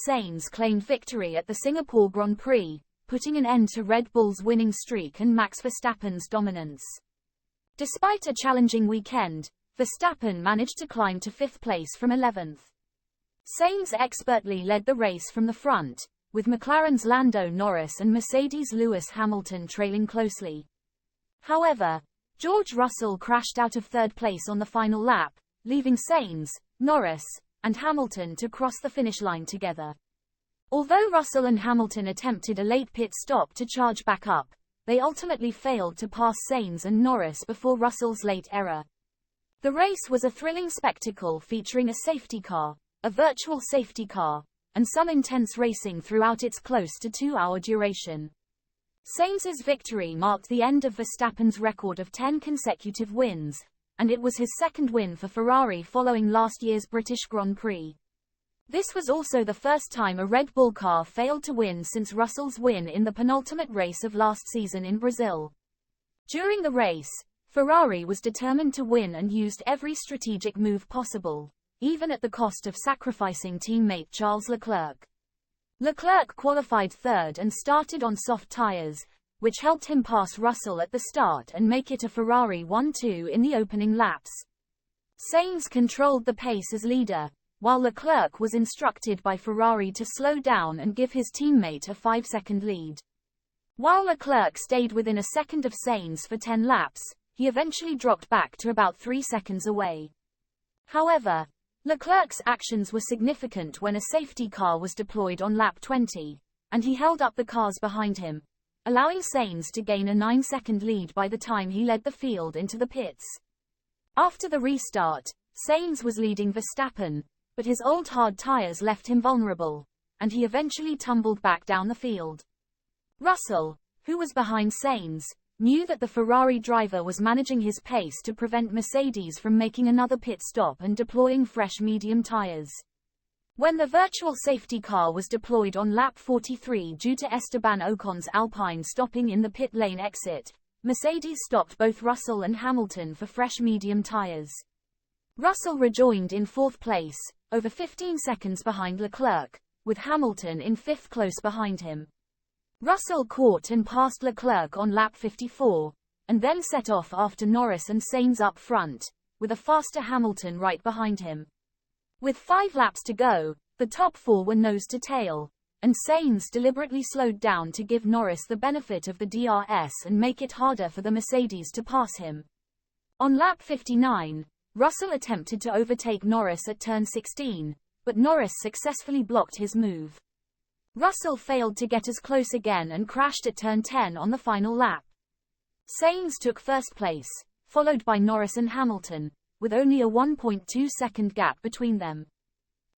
Sainz claimed victory at the Singapore Grand Prix, putting an end to Red Bull's winning streak and Max Verstappen's dominance. Despite a challenging weekend, Verstappen managed to climb to 5th place from 11th. Sainz expertly led the race from the front, with McLaren's Lando Norris and Mercedes' Lewis Hamilton trailing closely. However, George Russell crashed out of 3rd place on the final lap, leaving Sainz, Norris, and Hamilton to cross the finish line together. Although Russell and Hamilton attempted a late pit stop to charge back up, they ultimately failed to pass Sainz and Norris before Russell's late error. The race was a thrilling spectacle featuring a safety car, a virtual safety car, and some intense racing throughout its close to 2-hour duration. Sainz's victory marked the end of Verstappen's record of 10 consecutive wins, and it was his second win for Ferrari following last year's British Grand Prix. This was also the first time a Red Bull car failed to win since Russell's win in the penultimate race of last season in Brazil. During the race, Ferrari was determined to win and used every strategic move possible, even at the cost of sacrificing teammate Charles Leclerc. Leclerc qualified 3rd and started on soft tyres, which helped him pass Russell at the start and make it a Ferrari 1-2 in the opening laps. Sainz controlled the pace as leader, while Leclerc was instructed by Ferrari to slow down and give his teammate a 5-second lead. While Leclerc stayed within a second of Sainz for 10 laps, he eventually dropped back to about 3 seconds away. However, Leclerc's actions were significant when a safety car was deployed on lap 20, and he held up the cars behind him, allowing Sainz to gain a 9-second lead by the time he led the field into the pits. After the restart, Sainz was leading Verstappen, but his old hard tires left him vulnerable, and he eventually tumbled back down the field. Russell, who was behind Sainz, knew that the Ferrari driver was managing his pace to prevent Mercedes from making another pit stop and deploying fresh medium tires. When the virtual safety car was deployed on lap 43 due to Esteban Ocon's Alpine stopping in the pit lane exit, Mercedes stopped both Russell and Hamilton for fresh medium tires. Russell rejoined in 4th place, over 15 seconds behind Leclerc, with Hamilton in 5th close behind him. Russell caught and passed Leclerc on lap 54, and then set off after Norris and Sainz up front, with a faster Hamilton right behind him. With 5 laps to go, the top 4 were nose to tail, and Sainz deliberately slowed down to give Norris the benefit of the DRS and make it harder for the Mercedes to pass him. On lap 59, Russell attempted to overtake Norris at turn 16, but Norris successfully blocked his move. Russell failed to get as close again and crashed at turn 10 on the final lap. Sainz took 1st place, followed by Norris and Hamilton, with only a 1.2-second gap between them.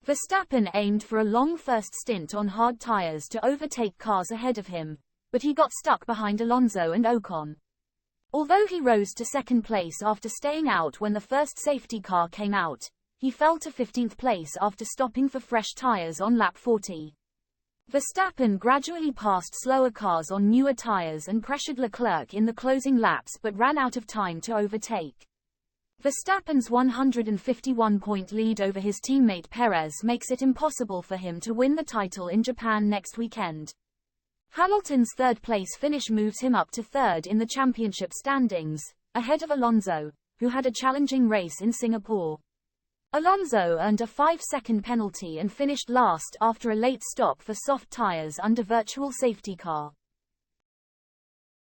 Verstappen aimed for a long first stint on hard tires to overtake cars ahead of him, but he got stuck behind Alonso and Ocon. Although he rose to 2nd place after staying out when the first safety car came out, he fell to 15th place after stopping for fresh tires on lap 40. Verstappen gradually passed slower cars on newer tires and pressured Leclerc in the closing laps but ran out of time to overtake. Verstappen's 151-point lead over his teammate Perez makes it impossible for him to win the title in Japan next weekend. Hamilton's 3rd place finish moves him up to 3rd in the championship standings, ahead of Alonso, who had a challenging race in Singapore. Alonso earned a 5-second penalty and finished last after a late stop for soft tires under virtual safety car.